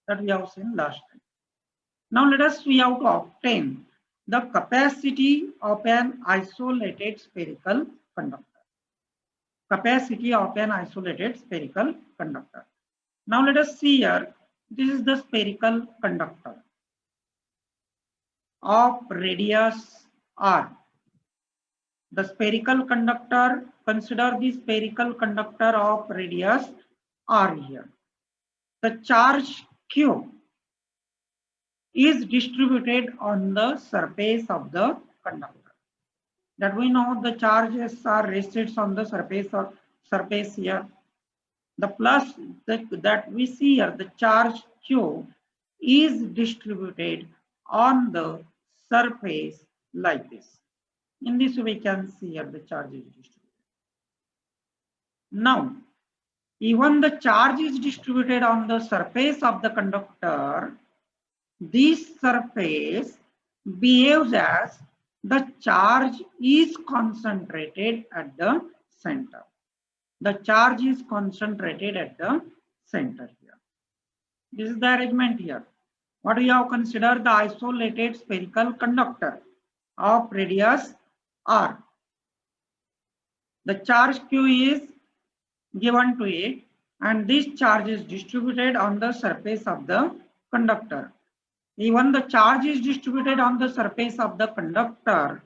that we have seen last time. Now let us see how to obtain the capacity of an isolated spherical conductor. Capacity of an isolated spherical conductor. Now let us see here. This is the spherical conductor of radius r. The spherical conductor, consider the spherical conductor of radius r here. The charge q is distributed on the surface of the conductor. That we know the charges are rested on the surface here. The plus that we see here, the charge q is distributed on the surface like this. In this we can see here the charge is distributed. Now, even the charge is distributed on the surface of the conductor, this surface behaves as the charge is concentrated at the center. The charge is concentrated at the center here. This is the arrangement here. What we have considered the isolated spherical conductor of radius r. The charge q is given to it, and this charge is distributed on the surface of the conductor. Even the charge is distributed on the surface of the conductor,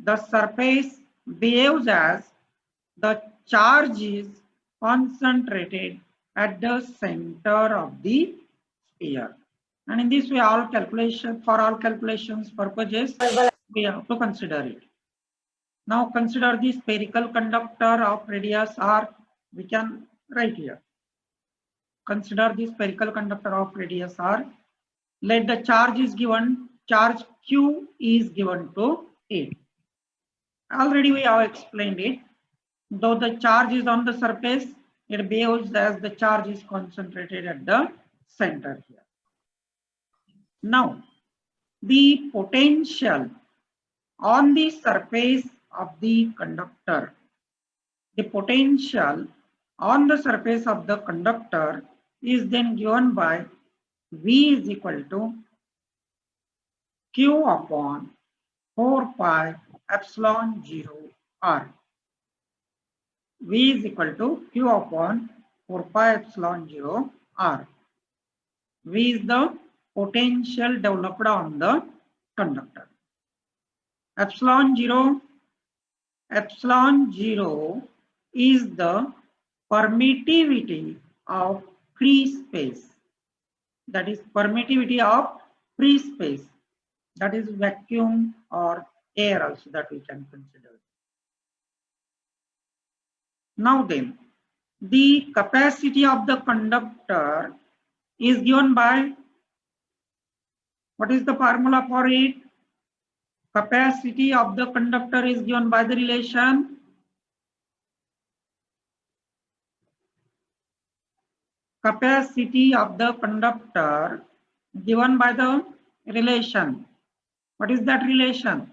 the surface behaves as the charge is concentrated at the center of the sphere. And in this way, for all calculations purposes, we have to consider it. Now consider the spherical conductor of radius r. We can write here. Consider the spherical conductor of radius r. Let the charge is given, charge q is given to it. Already we have explained it. Though the charge is on the surface, it behaves as the charge is concentrated at the center here. Now, the potential on the surface of the conductor, the potential on the surface of the conductor is then given by V is equal to Q upon 4 pi epsilon 0 r. V is equal to Q upon 4 pi epsilon 0 r. V is the potential developed on the conductor. Epsilon 0 is the permittivity of free space. That is permittivity of free space. That is vacuum or air also that we can consider. Now then, the capacity of the conductor is given by, what is the formula for it? Capacity of the conductor is given by the relation capacity of the conductor given by the relation. What is that relation?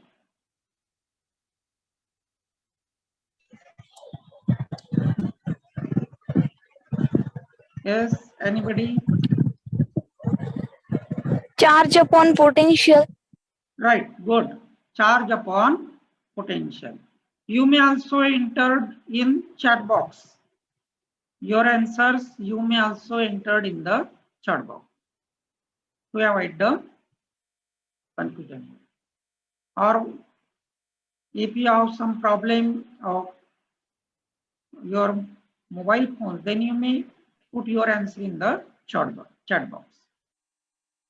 Yes, anybody? Charge upon potential. Right, good. Charge upon potential. You may also enter in chat box. Your answers you may also enter in the chat box to avoid the confusion. Or if you have some problem of your mobile phone, then you may put your answer in the chat box.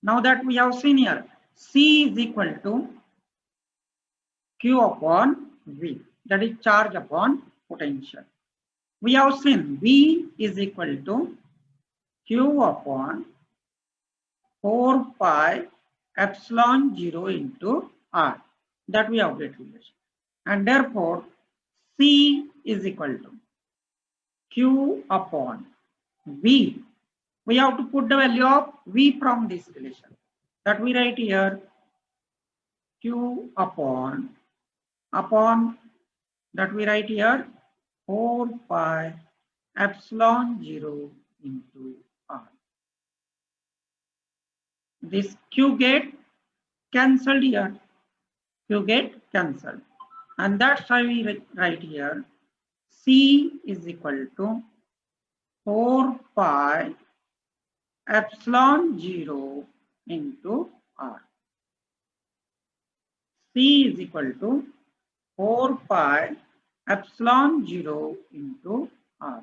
Now that we have seen here, C is equal to Q upon V, that is charge upon potential. We have seen V is equal to Q upon 4 pi epsilon 0 into R, that we have get relation. And therefore, C is equal to Q upon V. We have to put the value of V from this relation. That we write here Q upon that we write here 4 pi epsilon 0 into R. This Q get cancelled here. Q get cancelled. And that's why we write here C is equal to 4 pi epsilon 0 into R. C is equal to 4 pi epsilon 0 into R.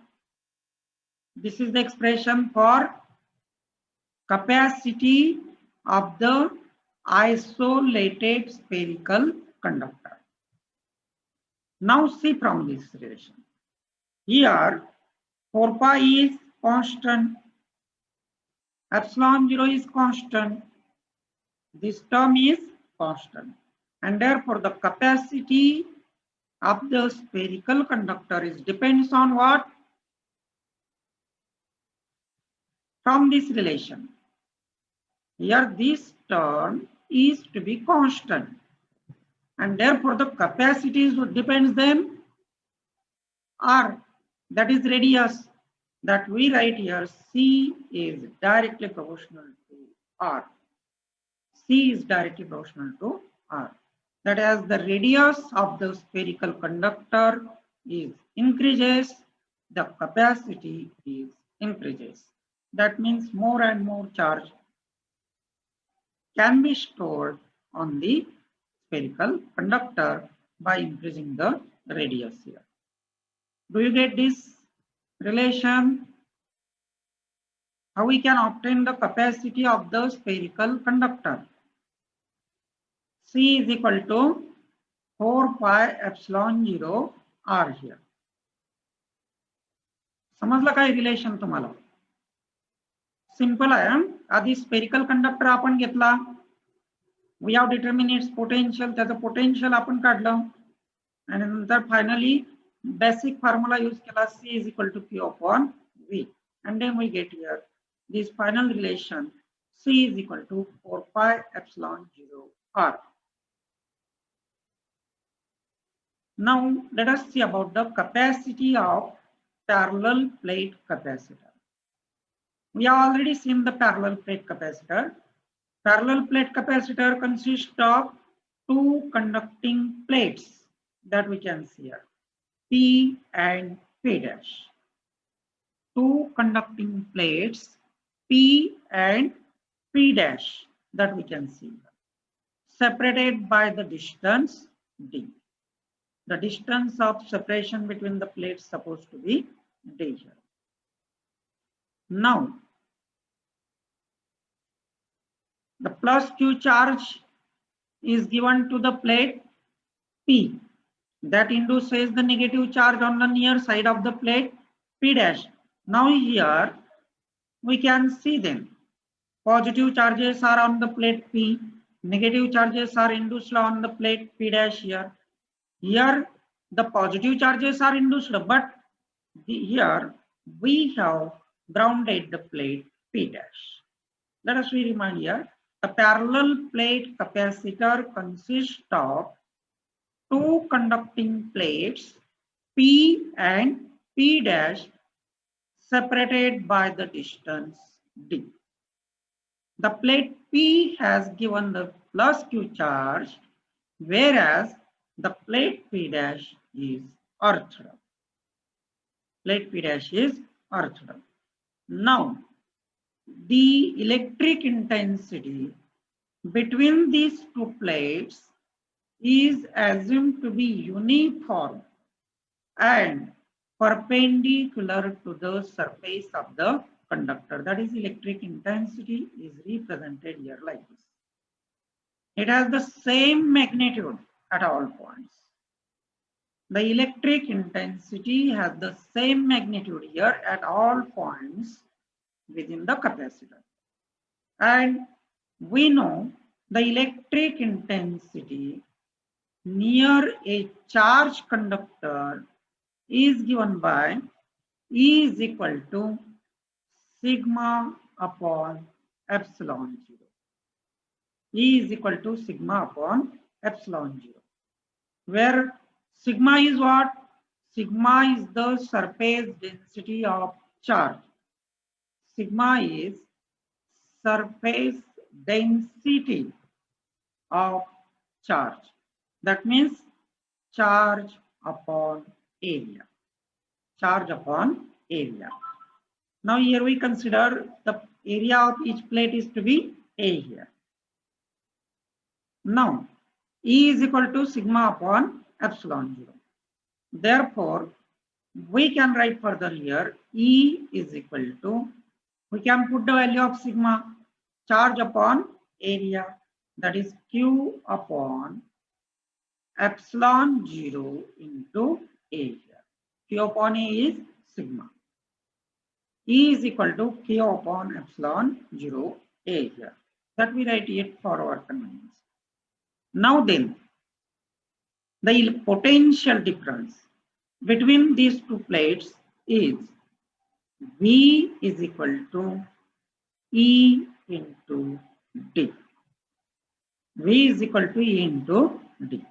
This is the expression for capacity of the isolated spherical conductor. Now see from this relation. Here 4 pi is constant, epsilon 0 is constant, this term is constant, and therefore the capacity of the spherical conductor is depends on what? From this relation. Here this term is to be constant, and therefore the capacity depends then R, that is radius, that we write here C is directly proportional to R. C is directly proportional to R. That as the radius of the spherical conductor is increases, the capacity is increases. That means more and more charge can be stored on the spherical conductor by increasing the radius here. Do you get this relation? How we can obtain the capacity of the spherical conductor? C is equal to 4 pi epsilon 0 R here. समजलं काय relation तुम्हाला? Simple आहे. आधी spherical conductor आपण घेतला, we have determine its potential, त्याचं potential आपण काढलं आणि नंतर फायनली बेसिक फॉर्म्युला यूज केला, C is equal to Q upon V, and then we get here this final relation C is equal to 4 pi epsilon 0 R. Now let us see about the capacity of parallel plate capacitor. We have already seen the parallel plate capacitor. Parallel plate capacitor consists of two conducting plates that we can see here, P and P dash. Two conducting plates, P and P dash, that we can see here, separated by the distance D. The distance of separation between the plates supposed to be D here. Now, the plus Q charge is given to the plate P. That induces the negative charge on the near side of the plate P dash. Now here we can see them. Positive charges are on the plate P. Negative charges are induced on the plate P dash here. Here the positive charges are induced, but here we have grounded the plate P dash. Let us remind here, a parallel plate capacitor consists of two conducting plates P and P dash separated by the distance D. The plate P has given the plus Q charge, whereas the plate P dash is earthed. Plate P dash is earthed. Now, the electric intensity between these two plates is assumed to be uniform and perpendicular to the surface of the conductor. That is, electric intensity is represented here like this. It has the same magnitude at all points. The electric intensity has the same magnitude here at all points within the capacitor. And we know the electric intensity near a charged conductor is given by E is equal to sigma upon epsilon 0. E is equal to sigma upon epsilon 0, where sigma is what? Sigma is the surface density of charge. sigma is surface density of charge. That means charge upon area. Charge upon area. Now here we consider the area of each plate is to be A here. Now E is equal to sigma upon epsilon 0. Therefore, we can write further here E is equal to, we can put the value of sigma, charge upon area, that is Q upon epsilon 0 into A here. Q upon A is sigma. E is equal to Q upon epsilon 0 A here. That we write it for our convenience. Now then, the potential difference between these two plates is V is equal to E into D. V is equal to E into D.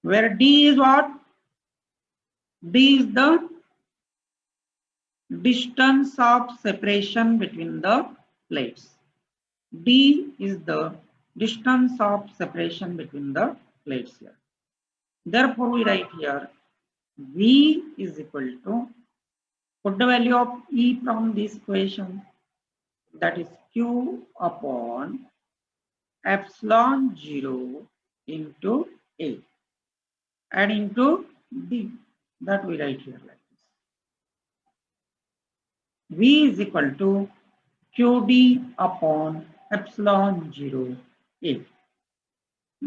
Where D is what? D is the distance of separation between the plates. D is the distance of separation between the plates here. Therefore, we write here V is equal to, put the value of E from this equation, that is Q upon epsilon 0 into A and into D, that we write here like this. V is equal to QD upon epsilon 0 A.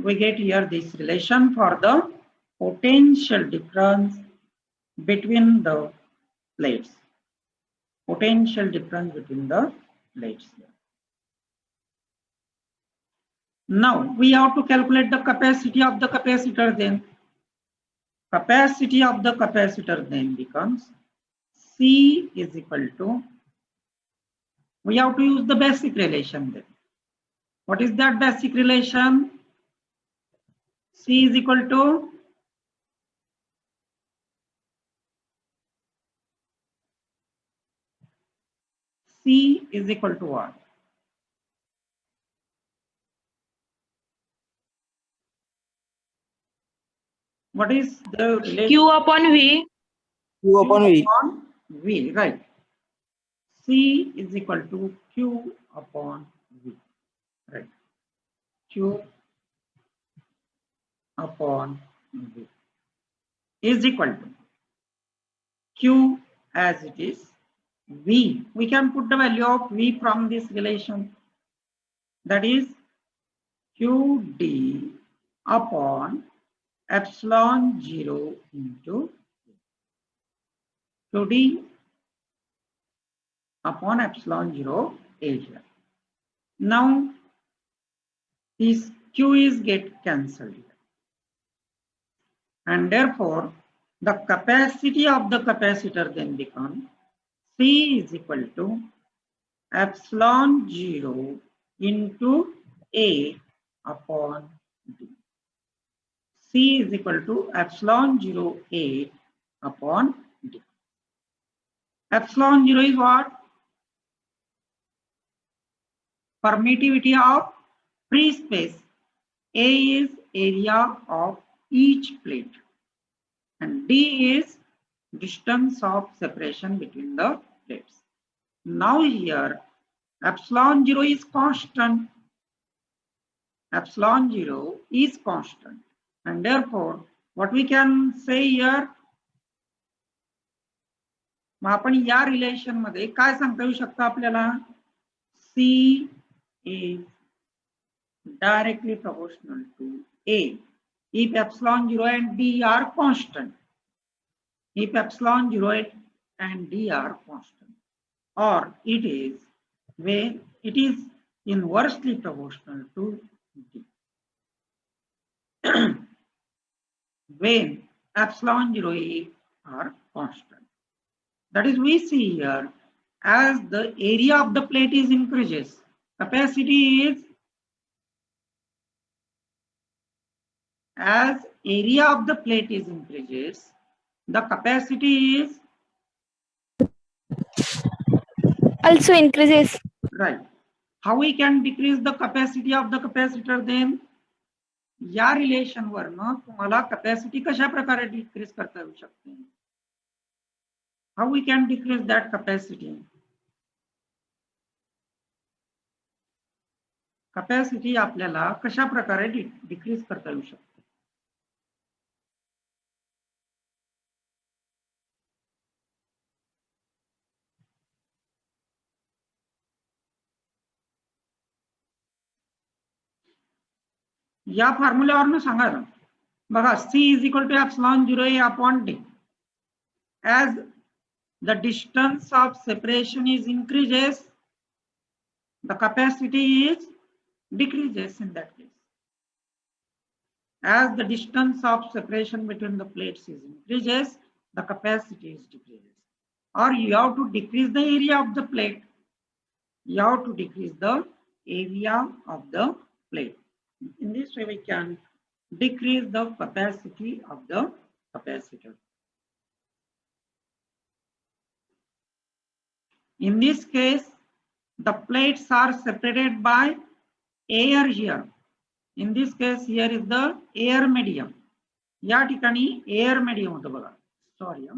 We get here this relation for the potential difference between the plates. Potential difference between the plates here. Now we have to calculate the capacity of the capacitor then. Capacity of the capacitor then becomes C is equal to, we have to use the basic relation then. What is that basic relation? C is equal to C is equal to what? What is the relation? Q upon V. Q upon V. Upon V, right. C is equal to Q upon V, right. Q upon V is equal to Q as it is, V. We can put the value of V from this relation, that is QD upon epsilon 0 into QD upon epsilon 0 A here. Now this Q is get cancelled here. And therefore, the capacity of the capacitor then becomes C is equal to epsilon 0 into A upon D. C is equal to epsilon 0 A upon D. Epsilon 0 is what? Permittivity of free space. A is area of each plate and D is distance of separation between the plates. Now here epsilon 0 is constant. Epsilon 0 is constant and therefore what we can say here, मग आपण या relation मध्ये काय सांगता येऊ शकतं आपल्याला? C is directly proportional to A if epsilon 0 and D are constant. If epsilon 0 and D are constant, or it is when it is inversely proportional to D. When epsilon 0 are constant. That is, we see here as the area of the plate is increases, capacity is, as area of the plate is increases, the capacity is also increases. Right. How we can decrease the capacity of the capacitor then? या relation वरनं तुम्हाला capacity कशा प्रकारे decrease करता येऊ शकते? How we can decrease that capacity? Capacity आपल्याला कशा प्रकारे डिक्रीज करता येऊ शकते? या फॉर्म्युल्यावरनं सांगा ना. बघा, C is equal to epsilon 0 A upon D. As the distance of separation is increases, the capacity is decreases in that case. As the distance of separation between the plates is increases, the capacity is decreases. Or you have to decrease the area of the plate. You have to decrease the area of the plate. In this way, we can decrease the capacity of the capacitor. In this case, the plates are separated by air here. In this case, here is the air medium. या ठिकाणी air medium होतं बघा. Sorry,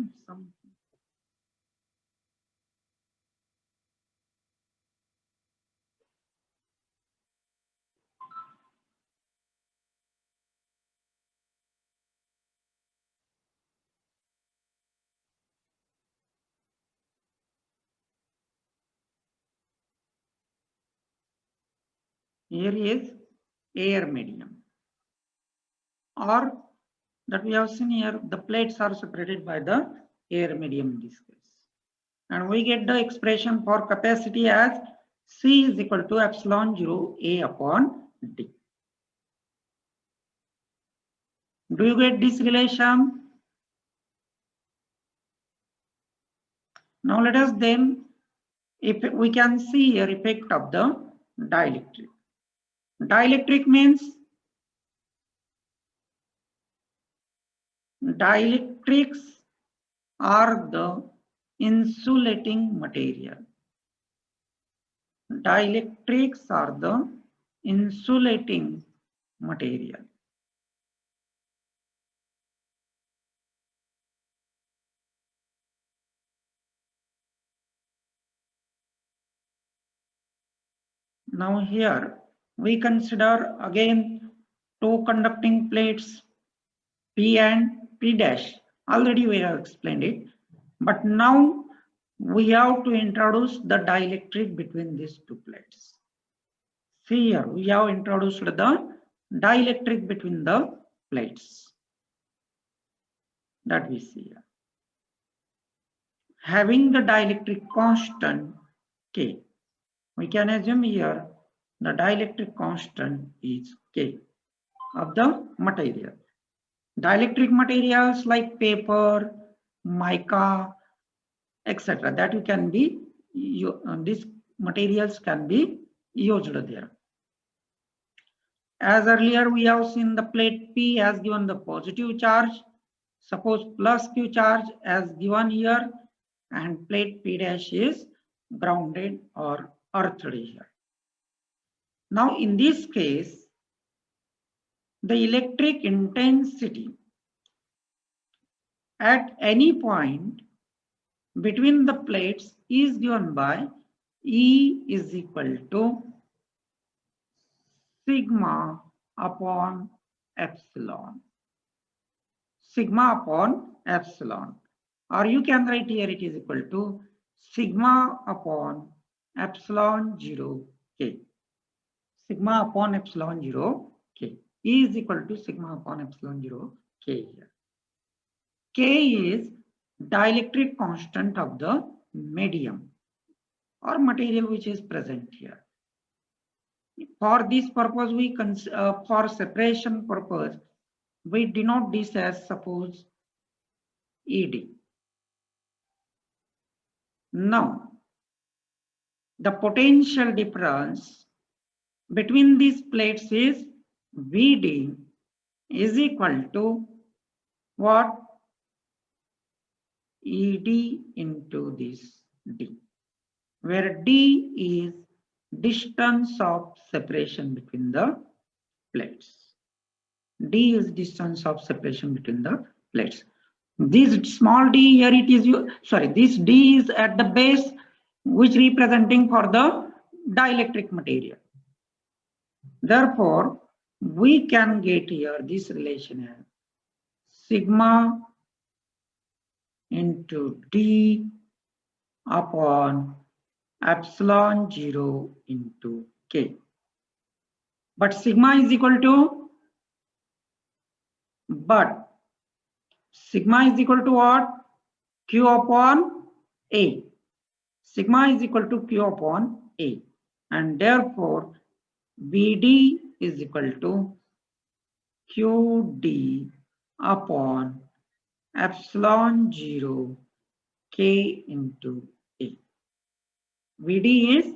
here is air medium, or that we have seen here, the plates are separated by the air medium in this case. And we get the expression for capacity as C is equal to epsilon 0 A upon D. Do you get this relation? Now let us then, if we can see here, effect of the dielectric. Dielectric means dielectrics are the insulating material. Dielectrics are the insulating material. Now here we consider again two conducting plates P and P dash. Already we have explained it, but now we have to introduce the dielectric between these two plates. See here, we have introduced the dielectric between the plates that we see here. Having the dielectric constant K, we can assume here the dielectric constant is K of the material. Dielectric materials like paper, mica, etc. that you can be, these materials can be used there. As earlier we have seen, the plate P has given the positive charge. Suppose plus Q charge as given here, and plate P dash is grounded or earthed here. Now in this case, the electric intensity at any point between the plates is given by E is equal to sigma upon epsilon. Sigma upon epsilon. Or you can write here it is equal to sigma upon epsilon 0 K. Sigma upon epsilon 0 K. E is equal to sigma upon epsilon 0 K here. K is dielectric constant of the medium or material which is present here. For this purpose, we for separation purpose, we denote this as suppose ED. Now, the potential difference between these plates is VD is equal to what? ED into this D. where D is distance of separation between the plates. D is distance of separation between the plates. This small d here it is, this D is at the base, which representing for the dielectric material. Therefore, we can get here this relation as sigma into D upon epsilon 0 into K. But sigma is equal to what? Q upon A. Sigma is equal to Q upon A. And therefore, BD is equal to QD upon epsilon 0 K into A. VD is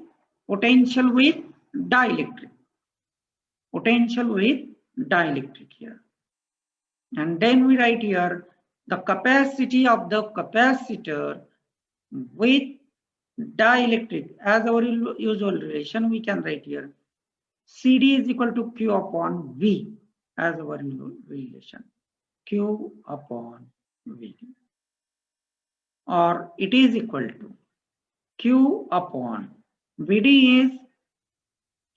potential with dielectric. Potential with dielectric here. And then we write here the capacity of the capacitor with dielectric. As our usual relation, we can write here CD is equal to Q upon V as our relation. Q upon V. Or it is equal to Q upon VD is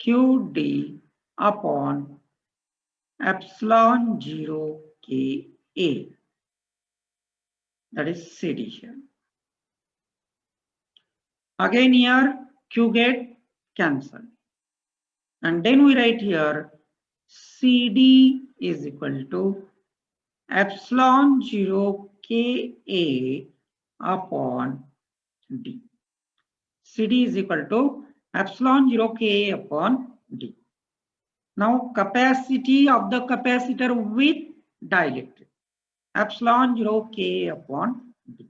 QD upon epsilon 0 KA. That is CD here. Again here Q get cancelled. And then we write here CD is equal to epsilon 0 KA upon D. CD is equal to epsilon 0 Ka upon D. Now capacity of the capacitor with dielectric, epsilon 0 Ka upon D.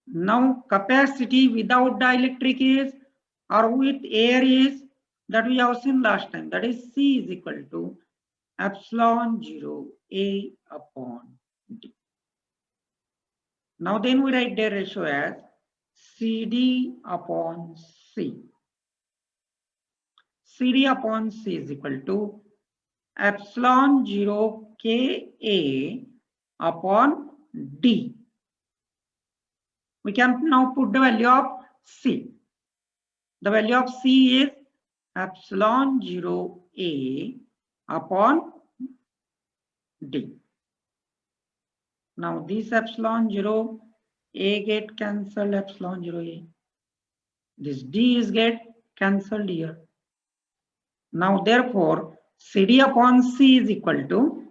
Now capacity without dielectric is, or with air is, that we have seen last time, that is C is equal to epsilon 0 A upon D. Now then we write their ratio as CD upon C. CD upon C is equal to epsilon 0 Ka upon D. We can now put the value of C. The value of C is epsilon 0 A upon D. Now this epsilon 0 A get cancelled, epsilon 0 A. This D is get cancelled here. Now therefore CD upon C is equal to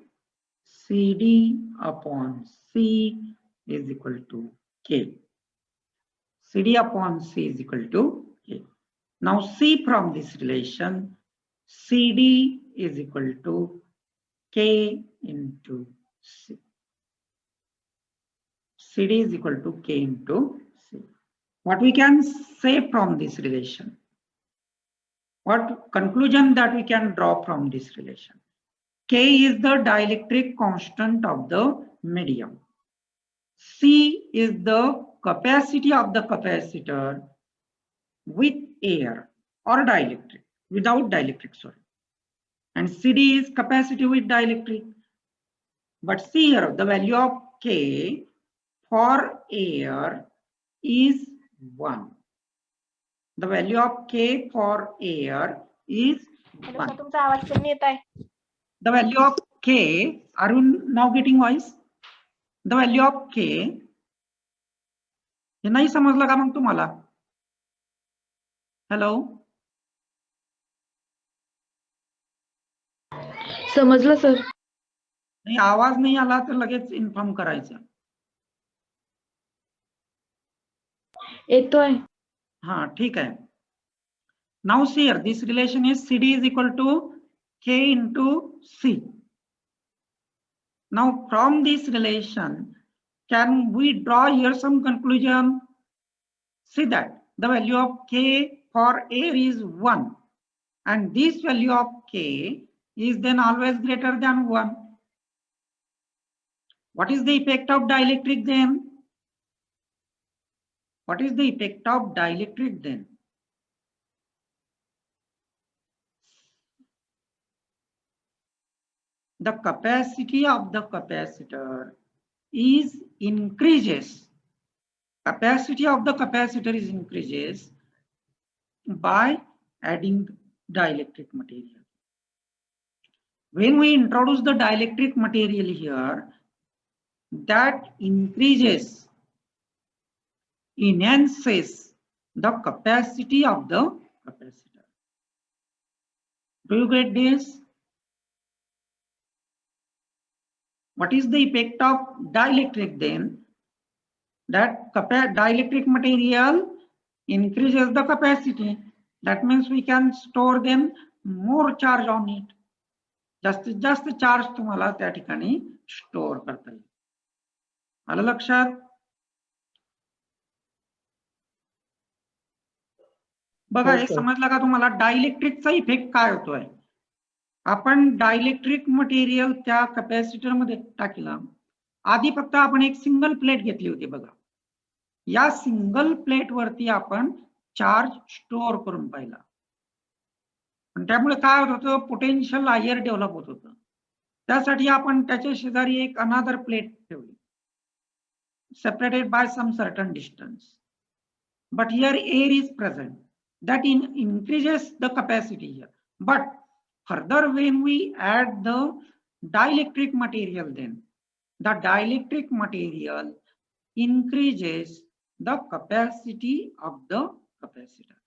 CD upon C is equal to K. CD upon C is equal to K. Now see from this relation, CD is equal to K into C. CD is equal to K into C. What we can say from this relation? What conclusion that we can draw from this relation? K is the dielectric constant of the medium. C is the capacity of the capacitor with air or dielectric, without dielectric, sorry. And CD is capacity with dielectric. But see here, the value of K for air is 1. The value of K for air is 1. The value of K, are you now getting voice? The value of K, हे नाही समजलं का मग तुम्हाला? Hello, समजलं sir. नाही आवाज नाही आला तर लगेच इन्फॉर्म करायचं. येतोय. हाँ ठीक है. Now see here, this relation is CD is equal to K into C. Now from this relation, can we draw here some conclusion? See that the value of K for air is 1 and this value of K is then always greater than 1. What is the effect of dielectric then? What is the effect of dielectric then? The capacity of the capacitor is increases. Capacity of the capacitor is increases by adding dielectric material. When we introduce the dielectric material here, that increases, enhances the capacity of the capacitor. Do you get this? What is the effect of dielectric then? That dielectric material increases the capacity. That means we can store then more charge on it. जास्तीत जास्त charge तुम्हाला त्या ठिकाणी store करता येईल. आलं लक्षात? बघा हे समजलं का तुम्हाला डायलेक्ट्रिकचा इफेक्ट काय होतोय? आपण डायलेक्ट्रिक मटेरियल त्या कॅपॅसिटर मध्ये टाकलं. आधी फक्त आपण एक सिंगल प्लेट घेतली होती बघा. या सिंगल प्लेट वरती आपण चार्ज स्टोअर करून पाहिला. पण त्यामुळे काय होत होतं? पोटेन्शियल हायर डेव्हलप होत होतं. त्यासाठी आपण त्याच्या शेजारी एक अनदर प्लेट ठेवली, separated by some certain distance. But here air is present. That increases the capacity here. But further when we add the dielectric material, then the dielectric material increases the capacity of the capacitor.